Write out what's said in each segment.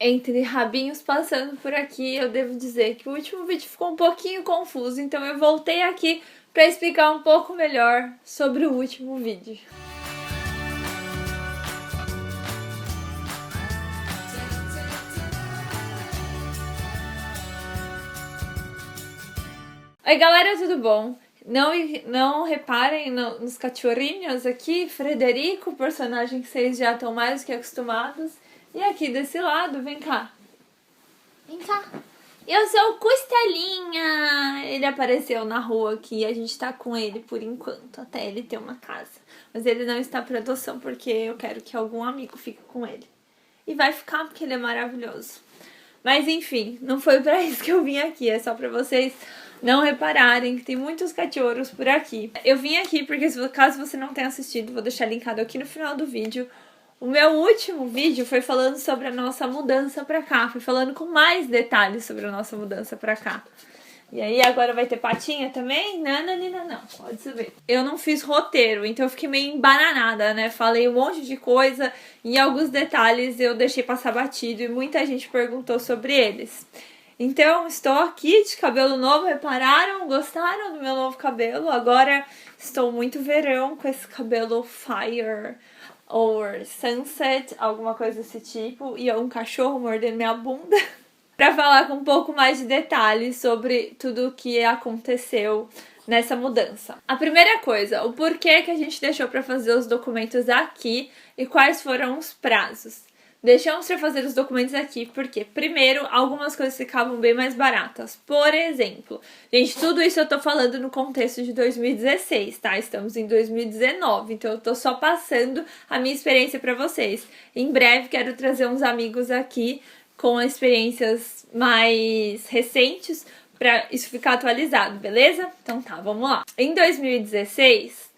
Entre rabinhos passando por aqui, eu devo dizer que o último vídeo ficou um pouquinho confuso, então eu voltei aqui para explicar um pouco melhor sobre o último vídeo. Oi galera, tudo bom? Não reparem nos cachorrinhos aqui, Frederico, personagem que vocês já estão mais do que acostumados. E aqui desse lado, vem cá. Vem cá. Eu sou o Costelinha! Ele apareceu na rua aqui e a gente tá com ele por enquanto, até ele ter uma casa. Mas ele não está para adoção porque eu quero que algum amigo fique com ele. E vai ficar porque ele é maravilhoso. Mas enfim, não foi pra isso que eu vim aqui, é só pra vocês não repararem que tem muitos cachorros por aqui. Eu vim aqui porque, caso você não tenha assistido, vou deixar linkado aqui no final do vídeo. O meu último vídeo foi falando sobre a nossa mudança pra cá, foi falando com mais detalhes sobre a nossa mudança pra cá. E aí agora vai ter patinha também? Não, pode subir. Eu não fiz roteiro, então eu fiquei meio embananada, né? Falei um monte de coisa e alguns detalhes eu deixei passar batido e muita gente perguntou sobre eles. Então estou aqui de cabelo novo, repararam? Gostaram do meu novo cabelo? Agora estou muito verão com esse cabelo fire or sunset, alguma coisa desse tipo. E um cachorro mordendo minha bunda. Para falar com um pouco mais de detalhes sobre tudo o que aconteceu nessa mudança. A primeira coisa, o porquê que a gente deixou para fazer os documentos aqui e quais foram os prazos. Deixamos para fazer os documentos aqui porque, primeiro, algumas coisas ficavam bem mais baratas. Por exemplo, gente, tudo isso eu tô falando no contexto de 2016, tá? Estamos em 2019, então eu tô só passando a minha experiência para vocês. Em breve quero trazer uns amigos aqui com experiências mais recentes para isso ficar atualizado, beleza? Então tá, vamos lá. Em 2016,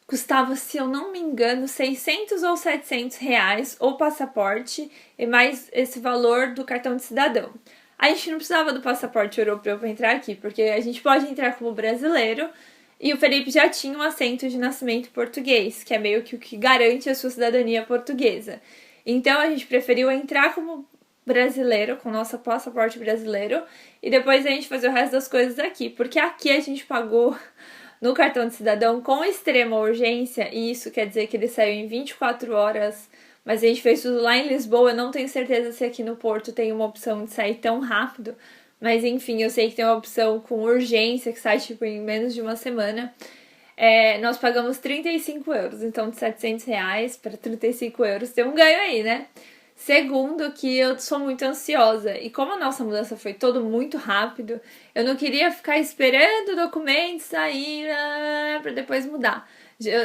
custava, se eu não me engano, 600 ou 700 reais o passaporte e mais esse valor do cartão de cidadão. A gente não precisava do passaporte europeu para entrar aqui, porque a gente pode entrar como brasileiro e o Felipe já tinha um assento de nascimento português, que é meio que o que garante a sua cidadania portuguesa. Então a gente preferiu entrar como brasileiro, com nosso passaporte brasileiro, e depois a gente fazer o resto das coisas aqui, porque aqui a gente pagou no cartão de cidadão com extrema urgência, e isso quer dizer que ele saiu em 24 horas, mas a gente fez tudo lá em Lisboa. Eu não tenho certeza se aqui no Porto tem uma opção de sair tão rápido, mas enfim, eu sei que tem uma opção com urgência que sai tipo em menos de uma semana. Nós pagamos 35 euros, então de 700 reais para 35 euros tem um ganho aí, né? Segundo, que eu sou muito ansiosa. E como a nossa mudança foi todo muito rápido, eu não queria ficar esperando o documento sair para depois mudar.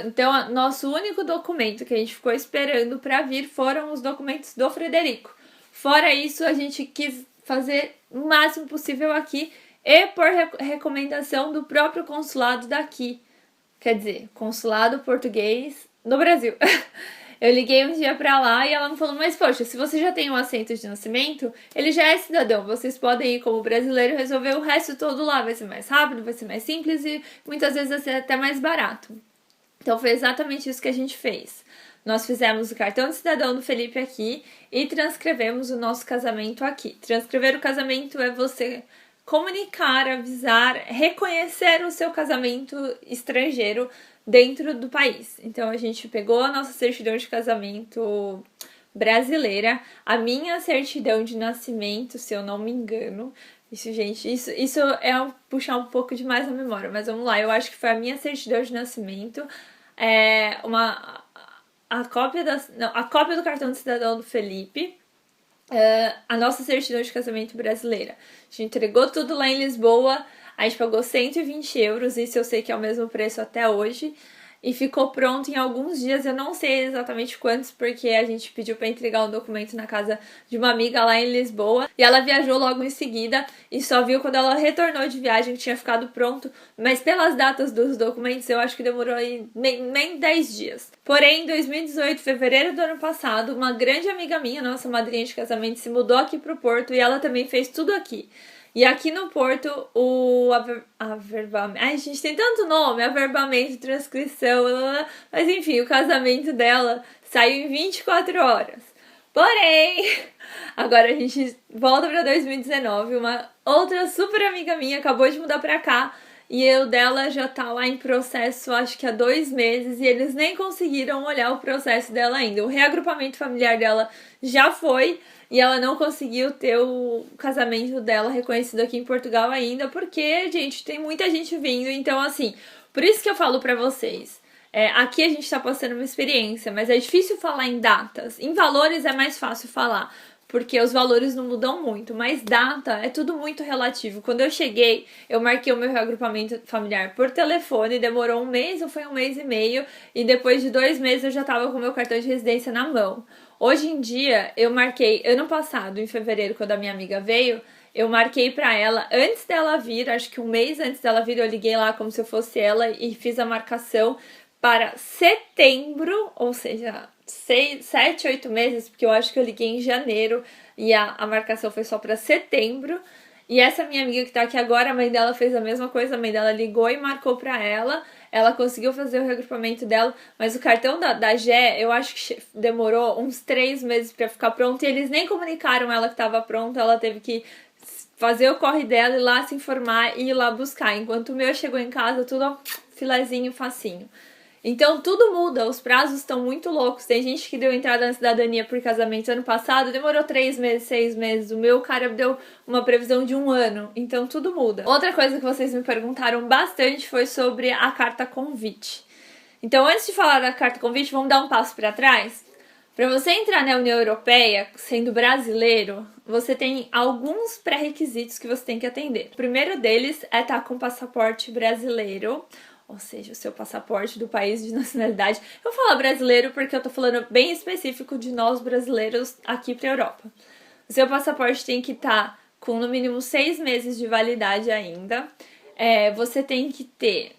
Então, nosso único documento que a gente ficou esperando para vir foram os documentos do Frederico. Fora isso, a gente quis fazer o máximo possível aqui e por recomendação do próprio consulado daqui. Quer dizer, consulado português no Brasil. Eu liguei um dia pra lá e ela me falou, mas poxa, se você já tem um assento de nascimento, ele já é cidadão, vocês podem ir como brasileiro e resolver o resto todo lá, vai ser mais rápido, vai ser mais simples e muitas vezes vai ser até mais barato. Então foi exatamente isso que a gente fez. Nós fizemos o cartão de cidadão do Felipe aqui e transcrevemos o nosso casamento aqui. Transcrever o casamento é você comunicar, avisar, reconhecer o seu casamento estrangeiro dentro do país. Então a gente pegou a nossa certidão de casamento brasileira, a minha certidão de nascimento, se eu não me engano. Isso, gente, isso é puxar um pouco demais a memória, mas vamos lá. Eu acho que foi a minha certidão de nascimento, a cópia do cartão de cidadão do Felipe, a nossa certidão de casamento brasileira. A gente entregou tudo lá em Lisboa, a gente pagou 120 euros, isso eu sei que é o mesmo preço até hoje, e ficou pronto em alguns dias, eu não sei exatamente quantos, porque a gente pediu para entregar um documento na casa de uma amiga lá em Lisboa, e ela viajou logo em seguida, e só viu quando ela retornou de viagem que tinha ficado pronto, mas pelas datas dos documentos eu acho que demorou aí nem 10 dias. Porém, em 2018, fevereiro do ano passado, uma grande amiga minha, nossa madrinha de casamento, se mudou aqui pro Porto, e ela também fez tudo aqui. E aqui no Porto, o averbamento... Ai, gente, tem tanto nome, averbamento, transcrição... Mas enfim, o casamento dela saiu em 24 horas. Porém, agora a gente volta pra 2019. Uma outra super amiga minha acabou de mudar pra cá e eu dela já tá lá em processo, acho que há 2 meses, e eles nem conseguiram olhar o processo dela ainda. O reagrupamento familiar dela já foi e ela não conseguiu ter o casamento dela reconhecido aqui em Portugal ainda, porque, gente, tem muita gente vindo. Então, assim, por isso que eu falo pra vocês. Aqui a gente tá passando uma experiência, mas é difícil falar em datas. Em valores é mais fácil falar, porque os valores não mudam muito, mas data é tudo muito relativo. Quando eu cheguei, eu marquei o meu reagrupamento familiar por telefone, demorou 1 mês ou foi 1 mês e meio, e depois de 2 meses eu já tava com o meu cartão de residência na mão. Hoje em dia, eu marquei ano passado, em fevereiro, quando a minha amiga veio, eu marquei pra ela antes dela vir, acho que 1 mês antes dela vir, eu liguei lá como se eu fosse ela e fiz a marcação para setembro, ou seja, 7, 8 meses, porque eu acho que eu liguei em janeiro e a marcação foi só para setembro. E essa minha amiga que tá aqui agora, a mãe dela fez a mesma coisa, a mãe dela ligou e marcou pra ela. Ela conseguiu fazer o regrupamento dela, mas o cartão da Gé, eu acho que demorou uns 3 meses pra ficar pronto, e eles nem comunicaram ela que tava pronto, ela teve que fazer o corre dela, ir lá se informar e ir lá buscar. Enquanto o meu chegou em casa, tudo ó, filezinho, facinho. Então tudo muda, os prazos estão muito loucos. Tem gente que deu entrada na cidadania por casamento ano passado, demorou 3 meses, 6 meses. O meu cara deu uma previsão de 1 ano, então tudo muda. Outra coisa que vocês me perguntaram bastante foi sobre a carta convite. Então, antes de falar da carta convite, vamos dar um passo para trás. Para você entrar na União Europeia, sendo brasileiro, você tem alguns pré-requisitos que você tem que atender. O primeiro deles é estar com passaporte brasileiro, ou seja, o seu passaporte do país de nacionalidade. Eu vou falar brasileiro porque eu tô falando bem específico de nós brasileiros aqui pra Europa. O seu passaporte tem que estar com no mínimo 6 meses de validade ainda. Você tem que ter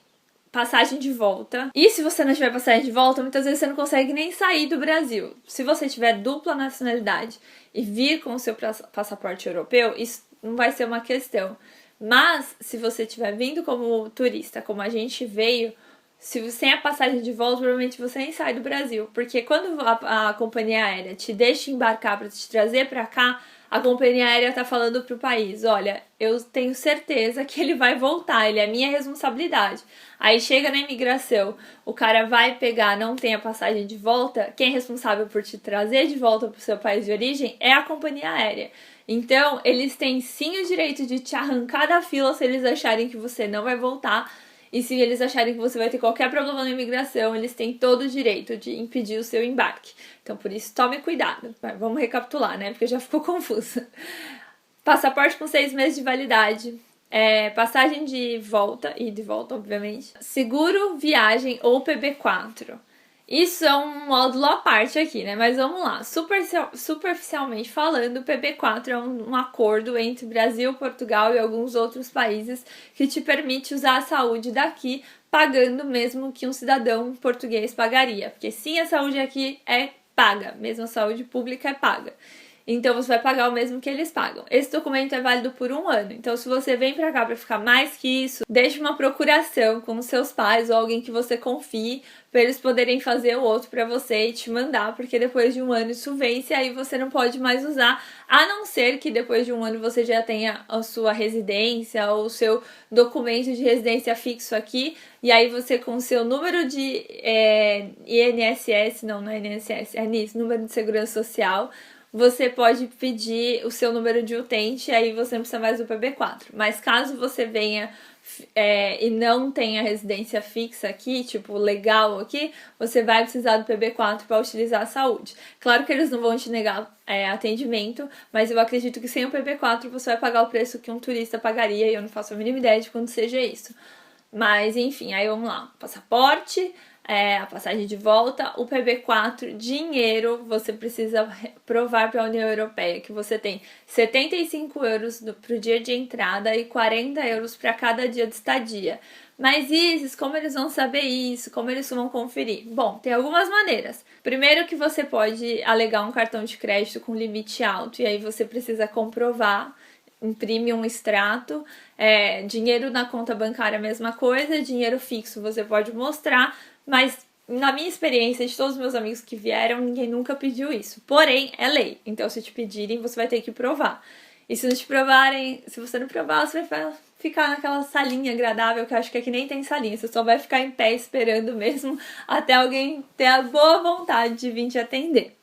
passagem de volta. E se você não tiver passagem de volta, muitas vezes você não consegue nem sair do Brasil. Se você tiver dupla nacionalidade e vir com o seu passaporte europeu, isso não vai ser uma questão. Mas, se você estiver vindo como turista, como a gente veio, sem a passagem de volta, provavelmente você nem sai do Brasil. Porque quando a companhia aérea te deixa embarcar para te trazer para cá, a companhia aérea tá falando pro país, olha, eu tenho certeza que ele vai voltar, ele é minha responsabilidade. Aí chega na imigração, o cara vai pegar, não tem a passagem de volta, quem é responsável por te trazer de volta pro seu país de origem é a companhia aérea. Então, eles têm sim o direito de te arrancar da fila se eles acharem que você não vai voltar. E se eles acharem que você vai ter qualquer problema na imigração, eles têm todo o direito de impedir o seu embarque. Então, por isso, tome cuidado. Vamos recapitular, né? Porque já ficou confuso. Passaporte com 6 meses de validade. Passagem de volta, e de volta, obviamente. Seguro, viagem ou PB4. Isso é um módulo à parte aqui, né? Mas vamos lá. Superficialmente falando, o PB4 é um acordo entre Brasil, Portugal e alguns outros países que te permite usar a saúde daqui pagando mesmo que um cidadão português pagaria. Porque sim, a saúde aqui é paga, mesmo a saúde pública é paga. Então você vai pagar o mesmo que eles pagam. Esse documento é válido por 1 ano. Então, se você vem pra cá pra ficar mais que isso, deixe uma procuração com os seus pais ou alguém que você confie para eles poderem fazer o outro pra você e te mandar, porque depois de 1 ano isso vence e aí você não pode mais usar, a não ser que depois de 1 ano você já tenha a sua residência ou o seu documento de residência fixo aqui, e aí você com o seu número de INSS, não é INSS, é NIS, número de segurança social, você pode pedir o seu número de utente, aí você não precisa mais do PB4. Mas caso você venha e não tenha residência fixa aqui, tipo legal aqui, você vai precisar do PB4 para utilizar a saúde. Claro que eles não vão te negar atendimento, mas eu acredito que sem o PB4 você vai pagar o preço que um turista pagaria, e eu não faço a mínima ideia de quando seja isso. Mas enfim, aí vamos lá. Passaporte, a passagem de volta, o PB4, dinheiro, você precisa provar para a União Europeia que você tem 75 euros para o dia de entrada e 40 euros para cada dia de estadia. Mas Isis, como eles vão saber isso? Como eles vão conferir? Bom, tem algumas maneiras. Primeiro que você pode alegar um cartão de crédito com limite alto e aí você precisa comprovar, imprime um extrato, dinheiro na conta bancária a mesma coisa, dinheiro fixo você pode mostrar, mas na minha experiência, de todos os meus amigos que vieram, ninguém nunca pediu isso. Porém, é lei. Então, se te pedirem, você vai ter que provar. E se não te provarem, se você não provar, você vai ficar naquela salinha agradável, que eu acho que aqui nem tem salinha. Você só vai ficar em pé esperando mesmo até alguém ter a boa vontade de vir te atender.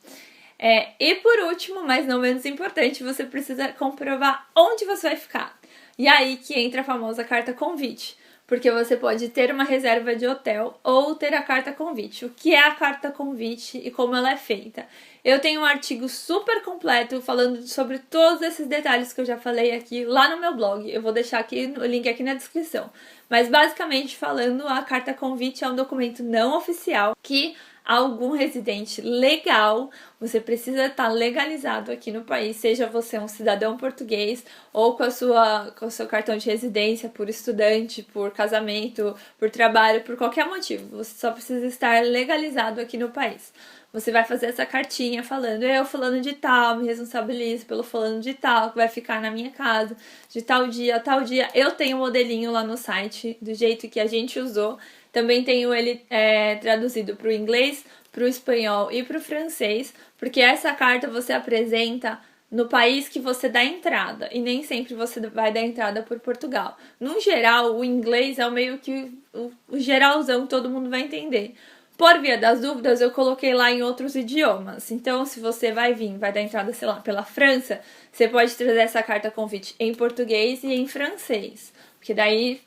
E por último, mas não menos importante, você precisa comprovar onde você vai ficar. E aí que entra a famosa carta convite. Porque você pode ter uma reserva de hotel ou ter a carta convite. O que é a carta convite e como ela é feita? Eu tenho um artigo super completo falando sobre todos esses detalhes que eu já falei aqui lá no meu blog. Eu vou deixar aqui o link aqui na descrição. Mas basicamente falando, a carta convite é um documento não oficial que algum residente legal, você precisa estar legalizado aqui no país, seja você um cidadão português ou com o seu cartão de residência, por estudante, por casamento, por trabalho, por qualquer motivo. Você só precisa estar legalizado aqui no país. Você vai fazer essa cartinha falando, eu fulano de tal, me responsabilizo pelo fulano de tal, que vai ficar na minha casa, de tal dia a tal dia. Eu tenho um modelinho lá no site, do jeito que a gente usou. Também tenho ele traduzido para o inglês, para o espanhol e para o francês, porque essa carta você apresenta no país que você dá entrada, e nem sempre você vai dar entrada por Portugal. No geral, o inglês é o meio que o geralzão, todo mundo vai entender. Por via das dúvidas, eu coloquei lá em outros idiomas. Então, se você vai dar entrada, sei lá, pela França, você pode trazer essa carta convite em português e em francês. Porque daí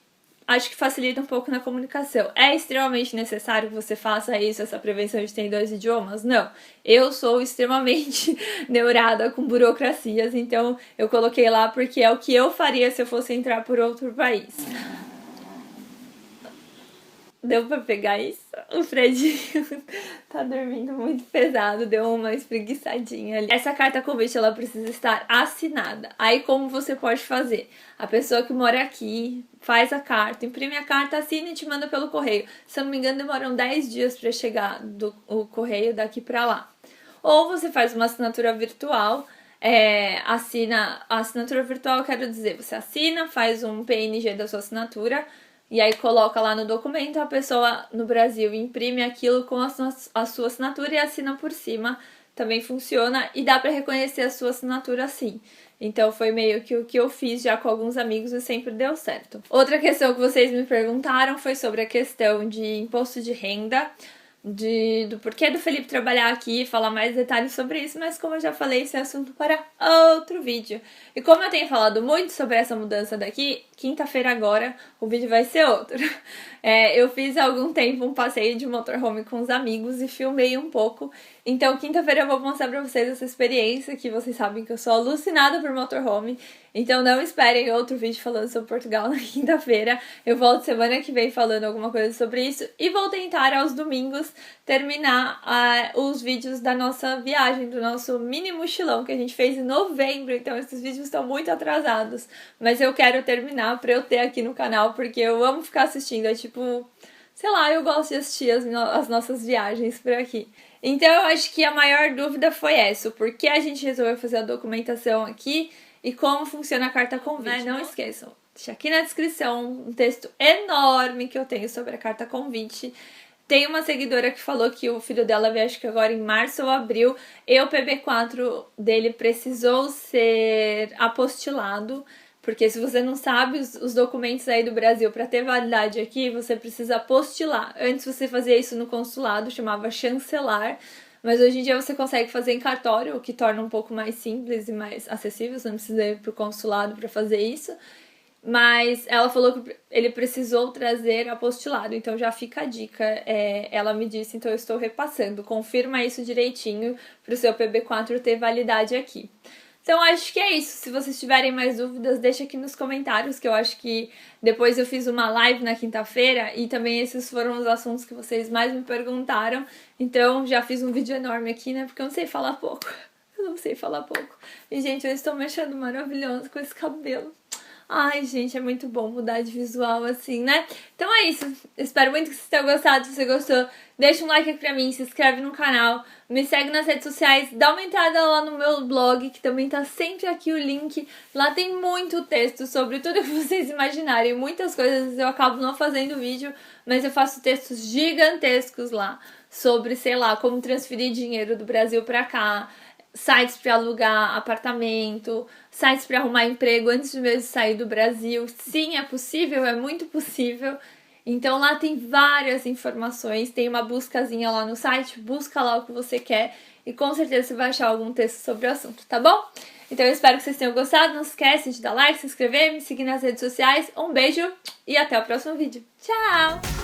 acho que facilita um pouco na comunicação. É extremamente necessário que você faça isso, essa prevenção de ter 2 idiomas? Não. Eu sou extremamente neurada com burocracias, então eu coloquei lá porque é o que eu faria se eu fosse entrar por outro país. Deu pra pegar isso? O Fredinho tá dormindo muito pesado, deu uma espreguiçadinha ali. Essa carta convite, ela precisa estar assinada. Aí como você pode fazer? A pessoa que mora aqui faz a carta, imprime a carta, assina e te manda pelo correio. Se eu não me engano, demoram 10 dias pra chegar o correio daqui pra lá. Ou você faz uma assinatura virtual, assina... A assinatura virtual, eu quero dizer, você assina, faz um PNG da sua assinatura, e aí coloca lá no documento, a pessoa no Brasil imprime aquilo com a sua assinatura e assina por cima. Também funciona e dá para reconhecer a sua assinatura assim. Então foi meio que o que eu fiz já com alguns amigos e sempre deu certo. Outra questão que vocês me perguntaram foi sobre a questão de imposto de renda. Do porquê do Felipe trabalhar aqui, falar mais detalhes sobre isso, mas como eu já falei, esse é assunto para outro vídeo. E como eu tenho falado muito sobre essa mudança daqui, quinta-feira agora o vídeo vai ser outro. Eu fiz há algum tempo um passeio de motorhome com os amigos e filmei um pouco. Então quinta-feira eu vou mostrar pra vocês essa experiência, que vocês sabem que eu sou alucinada por motorhome. Então não esperem outro vídeo falando sobre Portugal na quinta-feira. Eu volto semana que vem falando alguma coisa sobre isso. E vou tentar aos domingos terminar os vídeos da nossa viagem, do nosso mini mochilão que a gente fez em novembro. Então esses vídeos estão muito atrasados. Mas eu quero terminar pra eu ter aqui no canal, porque eu amo ficar assistindo. É tipo, sei lá, eu gosto de assistir as nossas viagens por aqui. Então eu acho que a maior dúvida foi essa. O porquê a gente resolveu fazer a documentação aqui e como funciona a carta convite. Não esqueçam, deixa aqui na descrição um texto enorme que eu tenho sobre a carta convite. Tem uma seguidora que falou que o filho dela veio, acho que agora em março ou abril, e o PB4 dele precisou ser apostilado. Porque se você não sabe, os documentos aí do Brasil, para ter validade aqui, você precisa apostilar. Antes você fazia isso no consulado, chamava chancelar. Mas hoje em dia você consegue fazer em cartório, o que torna um pouco mais simples e mais acessível. Você não precisa ir pro consulado para fazer isso. Mas ela falou que ele precisou trazer apostilado, então já fica a dica. Ela me disse, então eu estou repassando. Confirma isso direitinho para o seu PB4 ter validade aqui. Então acho que é isso. Se vocês tiverem mais dúvidas, deixa aqui nos comentários, que eu acho que depois eu fiz uma live na quinta-feira e também esses foram os assuntos que vocês mais me perguntaram. Então já fiz um vídeo enorme aqui, né? Porque eu não sei falar pouco. Eu não sei falar pouco. E gente, eu estou me achando maravilhosa com esse cabelo. Ai, gente, é muito bom mudar de visual assim, né? Então é isso. Espero muito que vocês tenham gostado. Se você gostou, deixa um like aqui pra mim, se inscreve no canal, me segue nas redes sociais, dá uma entrada lá no meu blog, que também tá sempre aqui o link. Lá tem muito texto sobre tudo que vocês imaginarem. Muitas coisas eu acabo não fazendo vídeo, mas eu faço textos gigantescos lá sobre, sei lá, como transferir dinheiro do Brasil pra cá, sites para alugar apartamento, sites para arrumar emprego antes mesmo de sair do Brasil. Sim, é possível, é muito possível. Então lá tem várias informações, tem uma buscazinha lá no site, busca lá o que você quer e com certeza você vai achar algum texto sobre o assunto, tá bom? Então eu espero que vocês tenham gostado, não se esquece de dar like, se inscrever, me seguir nas redes sociais. Um beijo e até o próximo vídeo. Tchau!